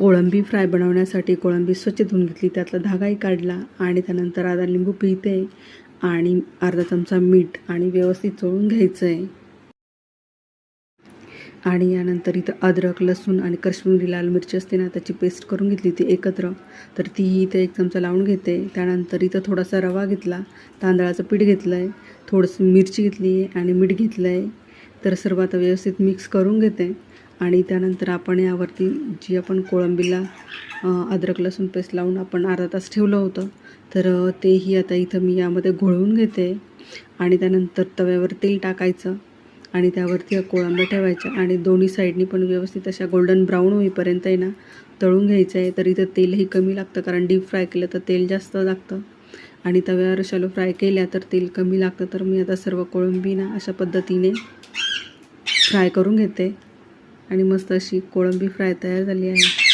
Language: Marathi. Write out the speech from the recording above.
कोळंबी फ्राय बनवण्यासाठी कोळंबी स्वच्छ धुवून घेतली, त्यातला धागाही काढला आणि त्यानंतर आधा लिंबू पिळते आणि अर्धा चमचा मीठ आणि व्यवस्थित चोळून घ्यायचं आहे. आणि यानंतर इथं अद्रक, लसूण आणि काश्मीरी लाल मिरची असते ना, त्याची पेस्ट करून घेतली ती एकत्र. तर ती इथं 1 चमचा लावून घेते. त्यानंतर इथं थोडासा रवा घेतला, तांदळाचं पीठ घेतलं आहे, थोडंसं मिरची घेतली आहे आणि मीठ घेतलं आहे. तर सर्व आता व्यवस्थित मिक्स करून घेते. आणि त्यानंतर आपण यावरती जी आपण कोळंबीला अद्रक लसूण पेस्ट लावून आपण अर्धा तास ठेवलं होतं, तर तेही आता इथं मी यामध्ये घोळवून घेते. आणि त्यानंतर तव्यावर तेल टाकायचं आणि त्यावरती कोळंब्या ठेवायच्या आणि दोन्ही साईडनी पण व्यवस्थित अशा गोल्डन ब्राऊन होईपर्यंत आहे ना तळून घ्यायचं आहे. तर इथं तेलही कमी लागतं, कारण डीप फ्राय केलं तर तेल जास्त लागतं आणि तव्यावर शॅलो फ्राय केल्या तर तेल कमी लागतं. तर मी आता सर्व कोळंबी ना अशा पद्धतीने फ्राय करून घेते आणि मस्त अशी कोळंबी फ्राय तयार झाली आहे.